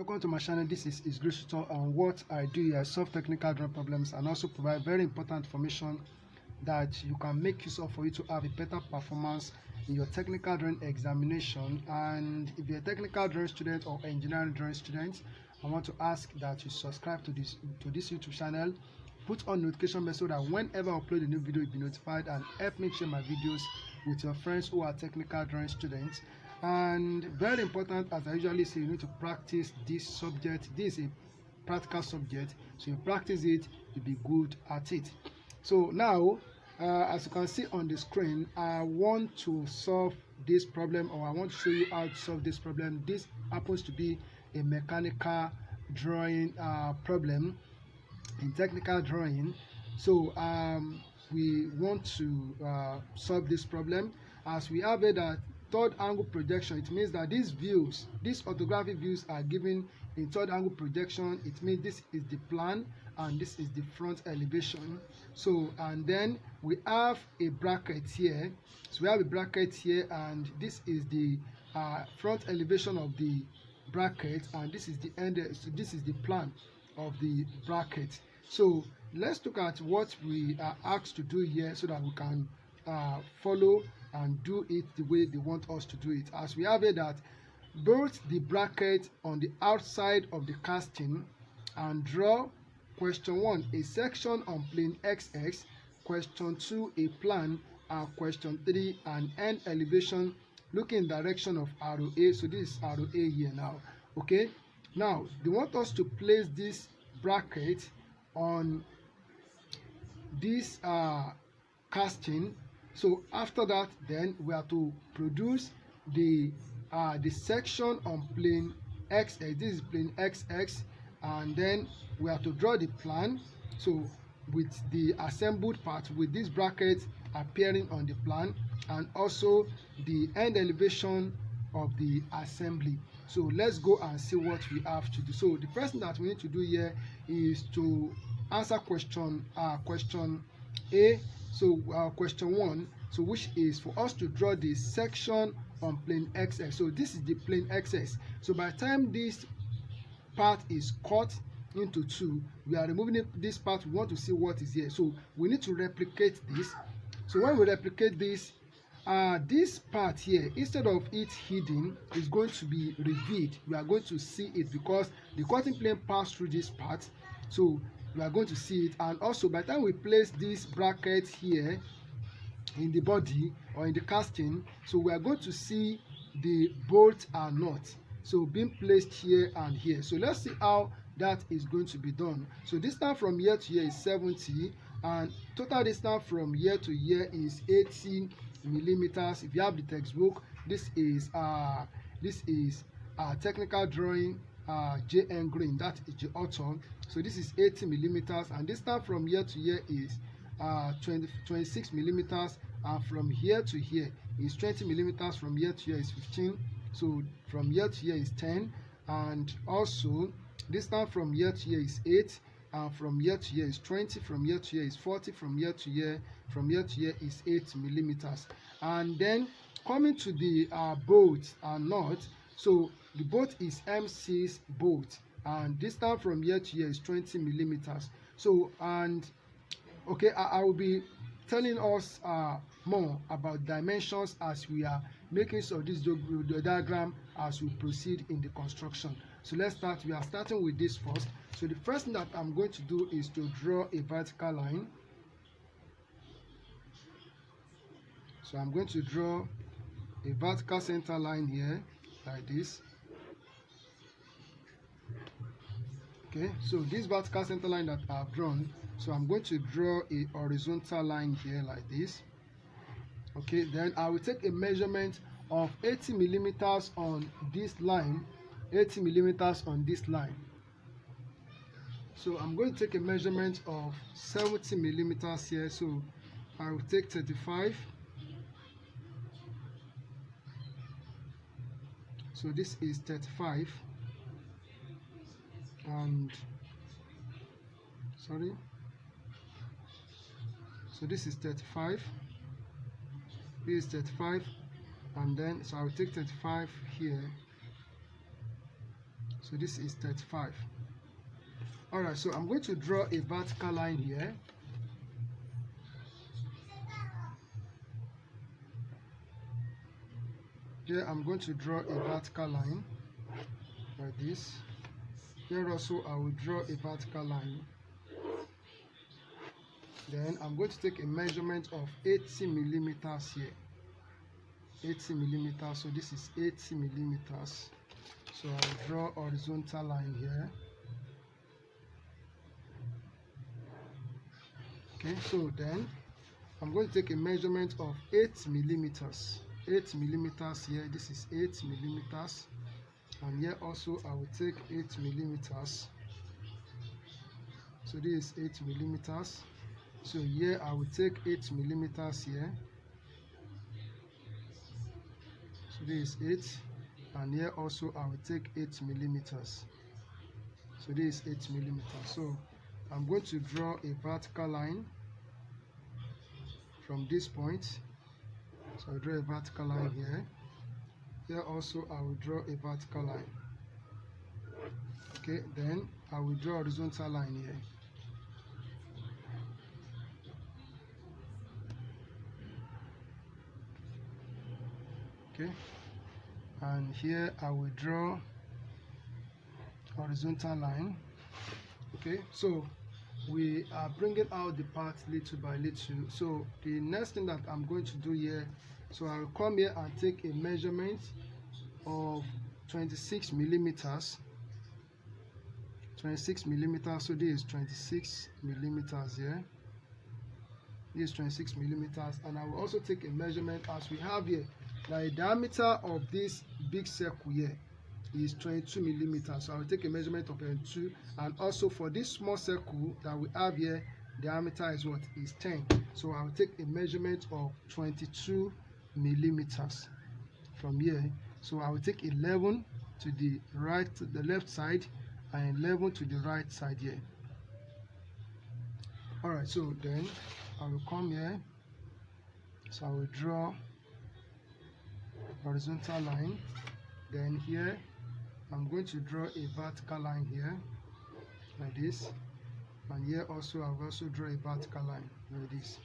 Welcome to my channel. This is Grace Tutor, and what I do here is solve technical drawing problems and also provide very important information that you can make use of for you to have a better performance in your technical drawing examination. And if you're a technical drawing student or engineering drawing student, I want to ask that you subscribe to this YouTube channel, put on notification bell so that whenever I upload a new video, you'll be notified, and help me share my videos with your friends who are technical drawing students. And very important, as I usually say, you need to practice this subject. This is a practical subject, so you practice it, you'll be good at it. So now, as you can see on the screen, I want to solve this problem, or I want to show you how to solve this problem. This happens to be a mechanical drawing problem in technical drawing. So we want to solve this problem. As we have it that third angle projection, it means that these orthographic views are given in third angle projection. It means this is the plan and this is the front elevation. So, and then we have a bracket here. So we have a bracket here, and this is the front elevation of the bracket, and this is the end. So this is the plan of the bracket. So let's look at what we are asked to do here so that we can follow and do it the way they want us to do it. As we have it that both the bracket on the outside of the casting, and draw question 1 a section on plane XX, question 2 a plan, and question 3 an end elevation looking in direction of ROA. So this is ROA here now. Okay, now they want us to place this bracket on this casting. So after that, then we have to produce the section on plane XX. This is plane XX, and then we have to draw the plan. So with the assembled part, with this bracket appearing on the plan, and also the end elevation of the assembly. So let's go and see what we have to do. So the first thing that we need to do here is to answer question A. So question 1, so which is for us to draw the section on plane XX. So this is the plane XX. So by the time this part is cut into two, we are removing this part. We want to see what is here, so we need to replicate this. So when we replicate this, this part here, instead of it hidden, is going to be revealed. We are going to see it because the cutting plane passed through this part, so we are going to see it. And also by the time we place this bracket here in the body or in the casting, so we are going to see the bolt and nut, so being placed here and here. So let's see how that is going to be done. So distance from here to here is 70, and total distance from here to here is 80 millimeters. If you have the textbook, this is technical drawing JN Green, that is the author. So this is 80 millimeters, and distance from here to here is 26 millimeters, and from here to here is 20 millimeters. From here to here is 15. So from here to here is 10, and also distance from here to here is 8, and from here to here is 20. From here to here is 40. From here to here is 8 millimeters. And then coming to the bolt and nut, so the bolt is M6 bolt, and distance from here to here is 20 millimeters. So, and okay, I will be telling us more about dimensions as we are making use of this diagram as we proceed in the construction. So let's start. We are starting with this first. So the first thing that I'm going to do is to draw a vertical line. So I'm going to draw a vertical center line here like this. Okay, so this vertical center line that I've drawn, so I'm going to draw a horizontal line here like this. Okay, then I will take a measurement of 80 millimeters on this line, 80 millimeters on this line. So I'm going to take a measurement of 70 millimeters here, so I will take 35. So this is 35, and sorry, so this is 35, this is 35, and then so I will take 35 here. So this is 35. All right, so I'm going to draw a vertical line here. Here I'm going to draw a vertical line like this. Here also I will draw a vertical line. Then I'm going to take a measurement of 80 millimeters here. 80 millimeters, so this is 80 millimeters. So I'll draw a horizontal line here. Okay, so then I'm going to take a measurement of 8 millimeters. 8 millimeters here, this is 8 millimeters. And here also I will take 8 millimeters. So this is 8 millimeters. So here I will take 8 millimeters here. So this is 8. And here also I will take 8 millimeters. So this is 8 millimeters. So I'm going to draw a vertical line from this point. So I'll draw a vertical line here. Here also I will draw a vertical line. Okay, then I will draw a horizontal line here. Okay, and here I will draw a horizontal line. Okay, so we are bringing out the part little by little. So the next thing that I'm going to do here, so I will come here and take a measurement of 26 millimeters. 26 millimeters, so this is 26 millimeters here. This is 26 millimeters, and I will also take a measurement as we have here. The diameter of this big circle here is 22 millimeters, so I will take a measurement of 22. And also for this small circle that we have here, diameter is what? Is 10. So I will take a measurement of 22 millimeters from here. So I will take 11 to the right, the left side, and 11 to the right side here. All right, so then I will come here. So I will draw horizontal line. Then here I'm going to draw a vertical line here like this, and here also I will also draw a vertical line like this.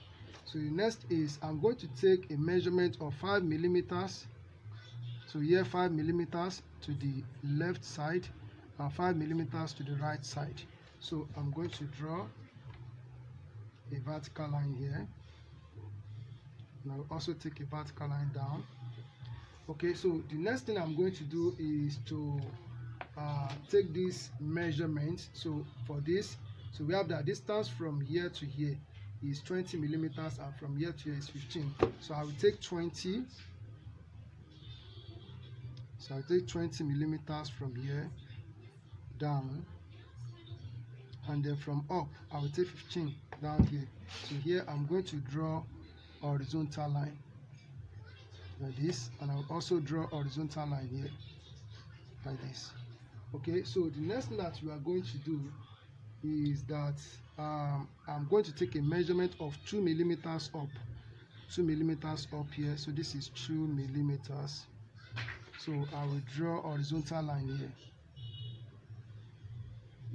So the next is I'm going to take a measurement of 5 millimeters. So here 5 millimeters to the left side and 5 millimeters to the right side. So I'm going to draw a vertical line here, and I'll also take a vertical line down. Okay, so the next thing I'm going to do is to take this measurement. So for this, so we have that distance from here to here is 20 millimeters, and from here to here is 15. So I will take 20. So I'll take 20 millimeters from here down, and then from up I will take 15 down here. So here I'm going to draw a horizontal line like this, and I'll also draw a horizontal line here like this. Okay, so the next thing that we are going to do is that I'm going to take a measurement of 2 millimeters up. 2 millimeters up here. So this is 2 millimeters. So I will draw a horizontal line here.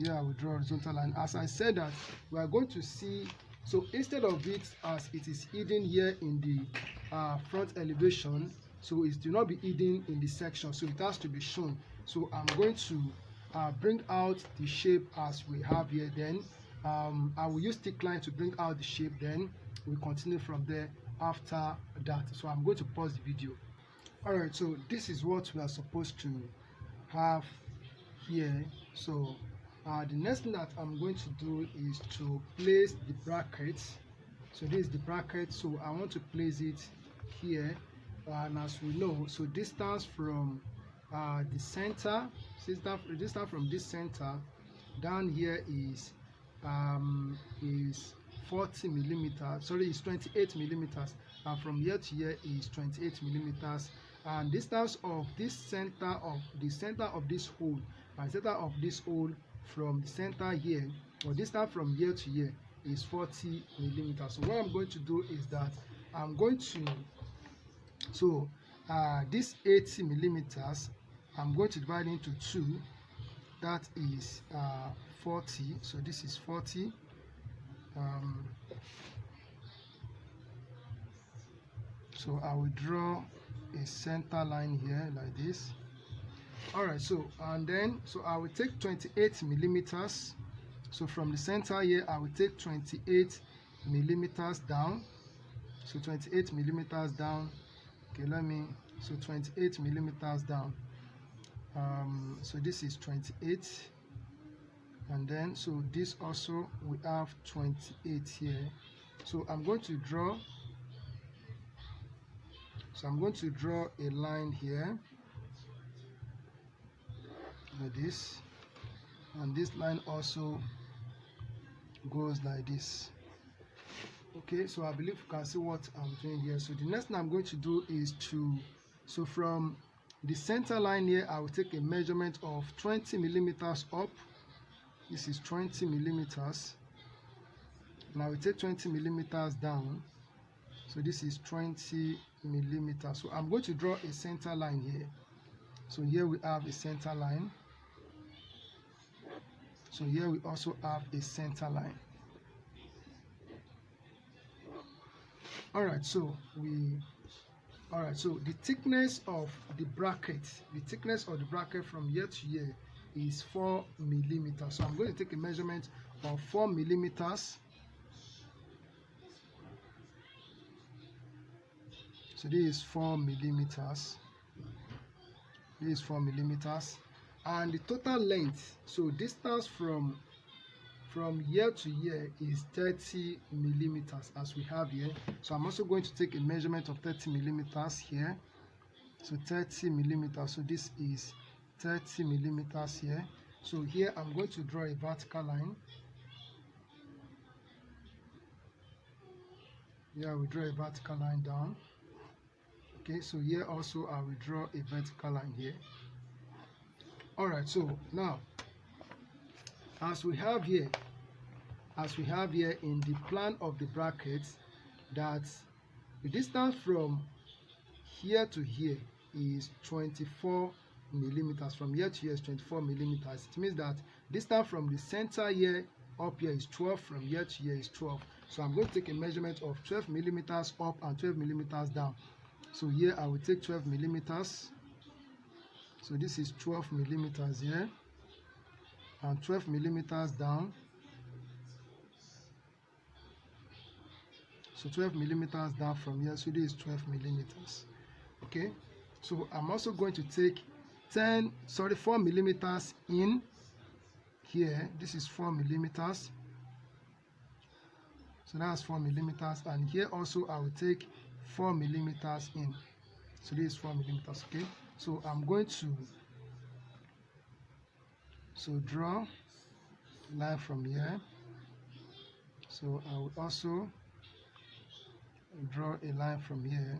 Here I will draw a horizontal line. As I said that we are going to see, so instead of it as it is hidden here in the front elevation, so it do not be hidden in the section, so it has to be shown. So I'm going to bring out the shape as we have here. Then I will use thick line to bring out the shape, then we'll continue from there after that. So I'm going to pause the video. All right, so this is what we are supposed to have here. So the next thing that I'm going to do is to place the bracket. So this is the bracket, so I want to place it here, and as we know, so distance from the center, distance from this center down here is 40 millimeters. Sorry, it's 28 millimeters, and from here to here is 28 millimeters. And distance of this center of this hole, and center of this hole from the center here, or distance from here to here, is 40 millimeters. So what I'm going to do is that I'm going to, so this 80 millimeters, I'm going to divide into 2, that is 40. So this is 40. So I will draw a center line here like this. All right, so and then so I will take 28 millimeters. So from the center here I will take 28 millimeters down. So 28 millimeters down. Okay, so 28 millimeters down. So this is 28, and then so this also we have 28 here. So I'm going to draw a line here like this, and this line also goes like this. Okay, so I believe you can see what I'm doing here. So the next thing I'm going to do is so from the center line here I will take a measurement of 20 millimeters up. This is 20 millimeters, and I will take 20 millimeters down. So this is 20 millimeters. So I'm going to draw a center line here. So here we have a center line. So here we also have a center line. Alright, so the thickness of the bracket, from here to here is 4 millimeters. So I'm going to take a measurement of 4 millimeters. So this is 4 millimeters. This is 4 millimeters, and the total length, so distance from here to here is 30 millimeters as we have here. So I'm also going to take a measurement of 30 millimeters here. So 30 millimeters. So this is 30 millimeters here. So here I'm going to draw a vertical line. Here we draw a vertical line down. Okay, so here also I will draw a vertical line here. Alright, so now as we have here in the plan of the bracket, that the distance from here to here is 24 millimeters. From here to here is 24 millimeters. It means that distance from the center here up here is 12. From here to here is 12. So I'm going to take a measurement of 12 millimeters up and 12 millimeters down. So here I will take 12 millimeters. So this is 12 millimeters here, and 12 millimeters down. So 12 millimeters down from here. So this is 12 millimeters. Okay, so I'm also going to take 4 millimeters in here. This is 4 millimeters. So that's 4 millimeters, and here also I will take 4 millimeters in. So this is 4 millimeters. Okay, so I'm going to draw a line from here. So I will also draw a line from here.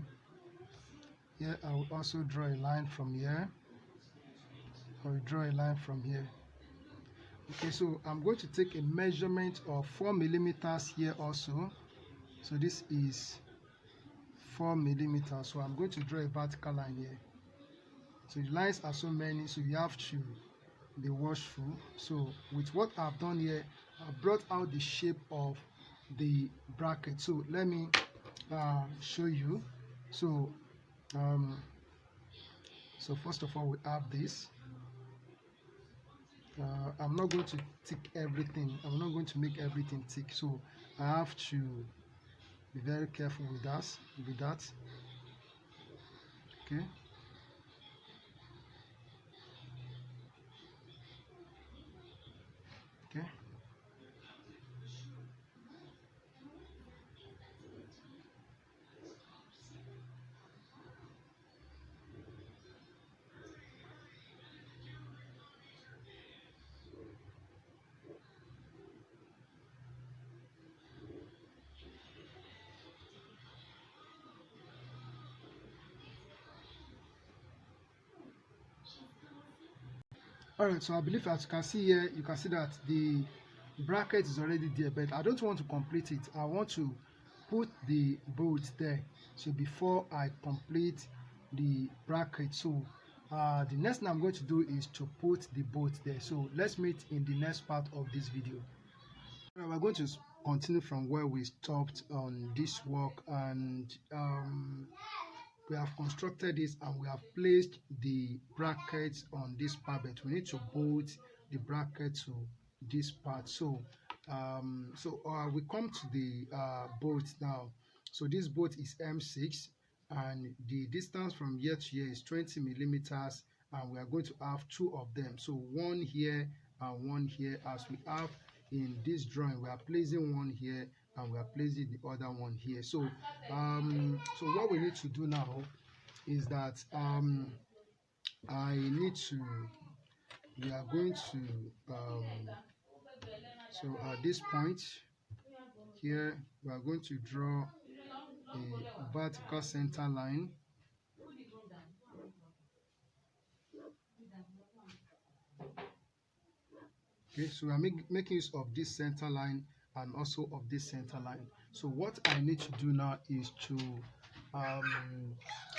Here I will also draw a line from here. I will draw a line from here. Okay, so I'm going to take a measurement of 4 millimeters here also. So this is 4 millimeters. So I'm going to draw a vertical line here. So the lines are so many, so you have to be watchful. So with what I've done here, I brought out the shape of the bracket. So let me show you. So first of all, we have this. I'm not going to tick everything. I'm not going to make everything tick. So I have to be very careful with that. Okay. Okay. Alright, so I believe as you can see here, you can see that the bracket is already there, but I don't want to complete it. I want to put the bolts there. So before I complete the bracket, so The next thing I'm going to do is to put the bolt there. So let's meet in the next part of this video. We're going to continue from where we stopped on this work, and we have constructed this and we have placed the brackets on this part, but we need to bolt the bracket to this part. So we come to the bolt now. So this bolt is M6 and the distance from here to here is 20 millimeters, and we are going to have two of them. So one here and one here, as we have in this drawing. We are placing one here and we are placing the other one here. So what we need to do now is that we are going to so at this point here we are going to draw a vertical center line. Okay, so we are making use of this center line and also of this center line. So what I need to do now is to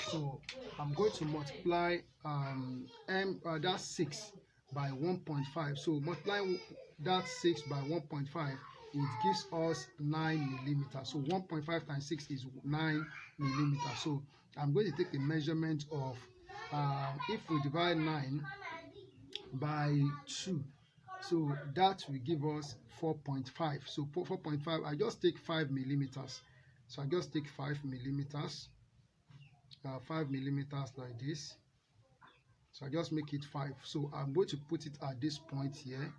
so I'm going to multiply that 6 by 1.5. So multiplying that 6 by 1.5, it gives us 9 millimeters. So 1.5 times 6 is 9 millimeters. So I'm going to take a measurement of if we divide 9 by 2, so that will give us 4.5. So 4.5, I just take 5 millimeters. So I just take 5 millimeters, 5 millimeters like this. So I just make it 5. So I'm going to put it at this point here,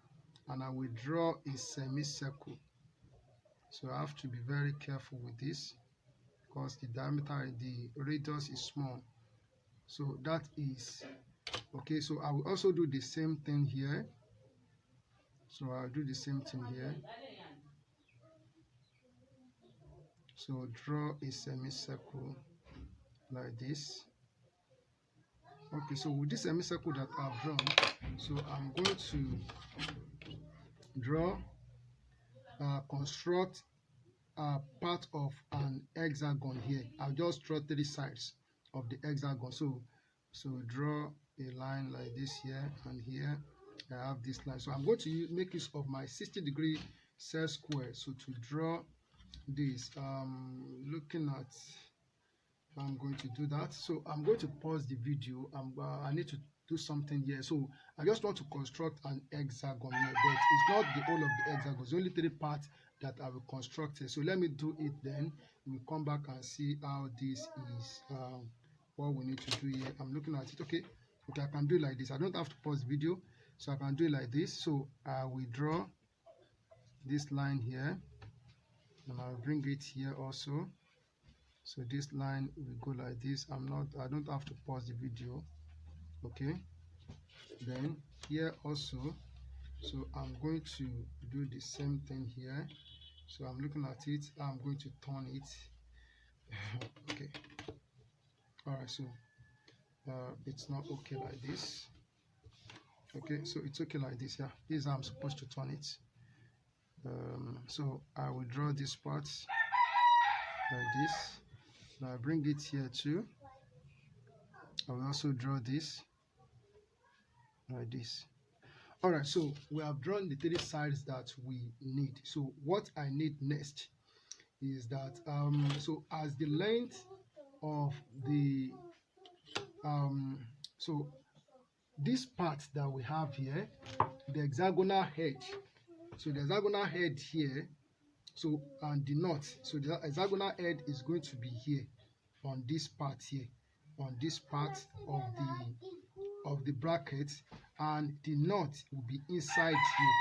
and I will draw a semicircle. So I have to be very careful with this because the diameter, the radius is small. So that is okay. So I will also do the same thing here. So I'll do the same thing here. So draw a semicircle like this. Okay, so with this semicircle that I've drawn, so I'm going to draw, construct part of an hexagon here. I'll just draw 3 sides of the hexagon. So draw a line like this here, and here I have this line. So I'm going to make use of my 60-degree set square. So to draw this, looking at how I'm going to do that. So I'm going to pause the video. I need to do something here. So I just want to construct an hexagon here, but it's not the whole of the hexagon. It's only 3 parts that I will construct it. So let me do it, then we'll come back and see how this is, what we need to do here. I'm looking at it. Okay, I can do it like this. I don't have to pause the video, so I can do it like this. So I will draw this line here, and I'll bring it here also. So this line will go like this. I don't have to pause the video. Okay, then here also, so I'm going to do the same thing here. So I'm looking at it, I'm going to turn it. Okay, all right, so it's not okay like this. Okay, so it's okay like this. Yeah, this is how I'm supposed to turn it. So I will draw this part like this. Now I bring it here too. I will also draw this like this. All right, so we have drawn the 3 sides that we need. So what I need next is that so as the length of the so this part that we have here, the hexagonal edge. So the hexagonal head here, so and the knot. So the hexagonal head is going to be here on this part here, on this part of the bracket, and the knot will be inside here.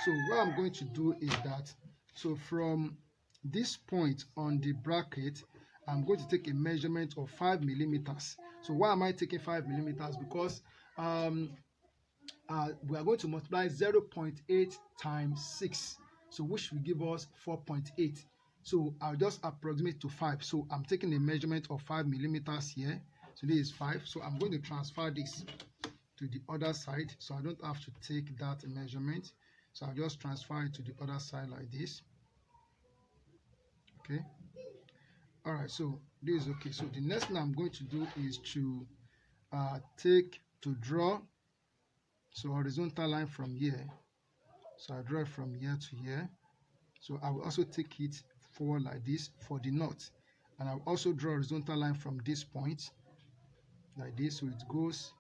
So what I'm going to do is that, so from this point on the bracket, I'm going to take a measurement of 5 millimeters. So why am I taking 5 millimeters? Because we are going to multiply 0.8 times 6, so which will give us 4.8. So I'll just approximate to 5. So I'm taking a measurement of 5 millimeters here. So this is 5. So I'm going to transfer this to the other side, so I don't have to take that measurement. So I'll just transfer it to the other side like this. Okay, all right, so this is okay. So the next thing I'm going to do is to to draw so horizontal line from here. So I draw it from here to here. So I will also take it forward like this for the knot, and I'll also draw a horizontal line from this point like this, so it goes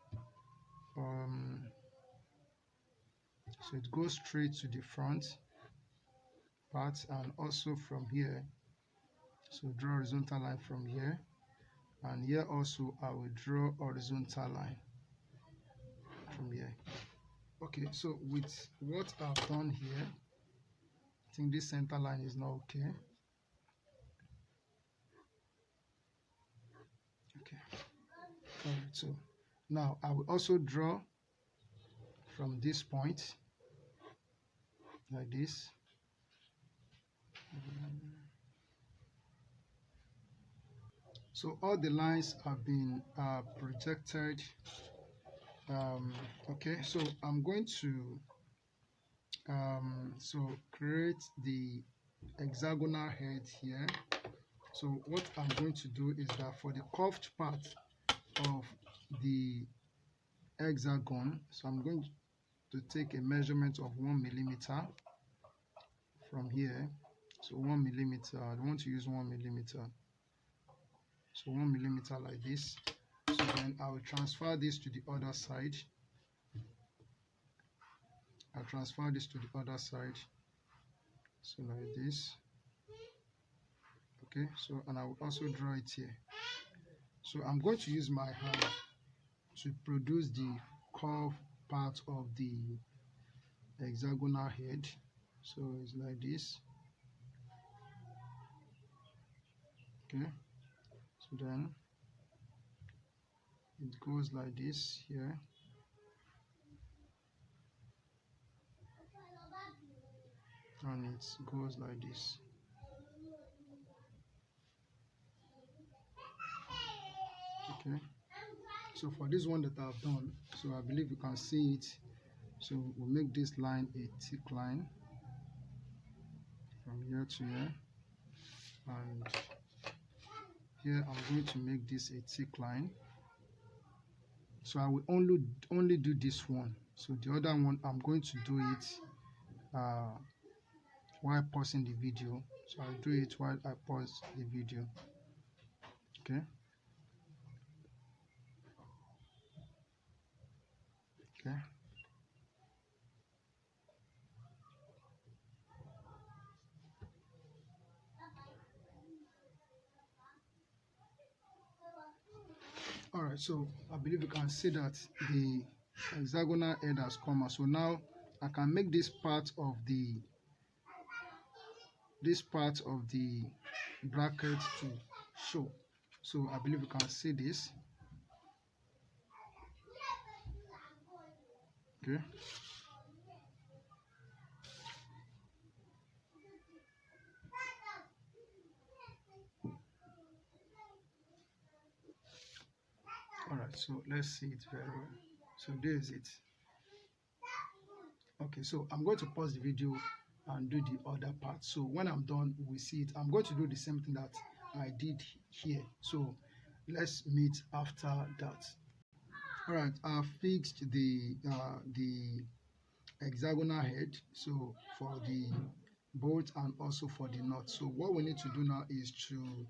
straight to the front part, and also from here, so draw horizontal line from here, and here also I will draw horizontal line from here. Okay, so with what I've done here, I think this center line is not okay. Okay, all right, so now I will also draw from this point like this. So all the lines have been projected. Okay, so I'm going to create the hexagonal head here. So what I'm going to do is that for the curved part of the hexagon, so I'm going to take a measurement of 1 millimeter from here. So 1 millimeter, I want to use 1 millimeter. So 1 millimeter like this. So then I will transfer this to the other side. I'll transfer this to the other side. So like this. Okay, so and I will also draw it here. So I'm going to use my hand to produce the curved part of the hexagonal head. So it's like this. Okay, so then it goes like this here. And it goes like this. Okay, so for this one that I've done, so I believe you can see it. So we'll make this line a thick line from here to here, and here I'm going to make this a thick line. So I will only do this one. So the other one I'm going to do it while pausing the video. So I'll do it while I pause the video. Okay. Okay. All right, so I believe you can see that the hexagonal head has come out. So now I can make this part of the bracket to show. So I believe you can see this. Okay. All right, so let's see it very well. So there's it. Okay, so I'm going to pause the video and do the other part. So when I'm done, we see it. I'm going to do the same thing that I did here. So let's meet after that. All right, I fixed the hexagonal head, so for the bolt and also for the knot. So what we need to do now is to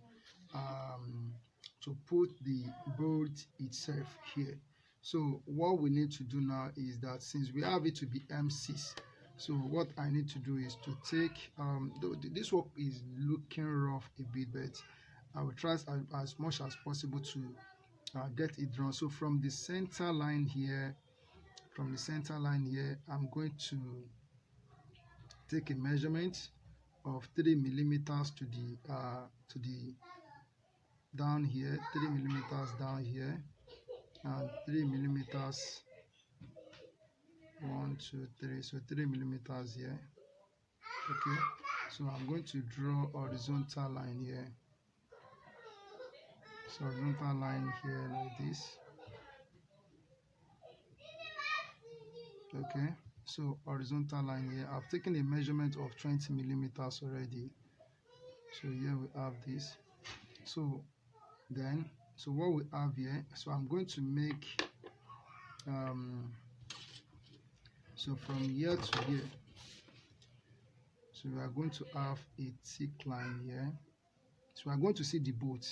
put the bolt itself here. So what we need to do now is that since we have it to be M6, so what I need to do is to take this work is looking rough a bit, but I will try as much as possible to get it drawn. So from the center line here, I'm going to take a measurement of 3 millimeters to the down here, 3 millimeters down here, and 3 millimeters 1 2 3, so 3 millimeters here. Okay, so I'm going to draw horizontal line here. So horizontal line here like this. Okay, so horizontal line here. I've taken a measurement of 20 millimeters already. So here we have this. So then, so what we have here, so I'm going to make um, so from here to here, so we are going to have a thick line here. So we are going to see the boat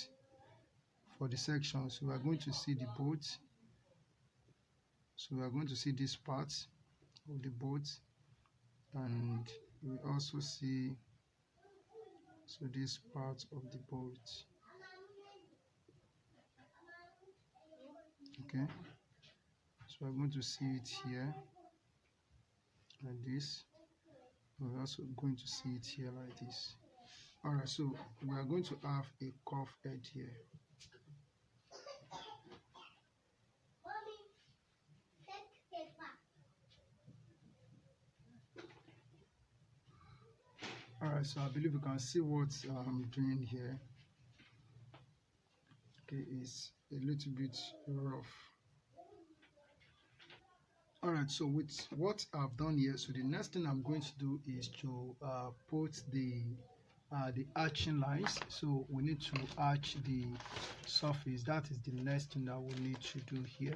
for the section. So we are going to see the boat. So we are going to see this part of the boat, and we also see this part of the boat. Okay, so we're going to see it here like this. We're also going to see it here like this. All right, so we are going to have a curved head here. All right, so I believe you can see what I'm doing here. Okay, it's a little bit rough. All right, so with what I've done here, so the next thing I'm going to do is to put the arching lines. So we need to arch the surface. That is the next thing that we need to do here.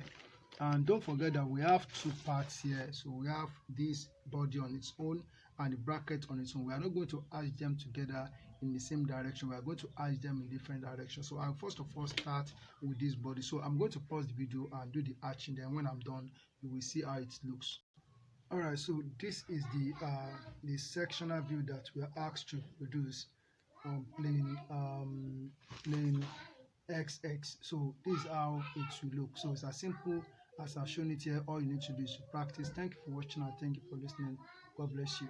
And don't forget that we have two parts here. So we have this body on its own and the bracket on its own. We are not going to arch them together in the same direction. We are going to arch them in different directions. So I'll first of all start with this body. So I'm going to pause the video and do the arching. Then when I'm done, you will see how it looks. All right, so this is the sectional view that we are asked to produce on plane XX. So this is how it will look. So it's as simple as I've shown it here. All you need to do is to practice. Thank you for watching and thank you for listening. God bless you.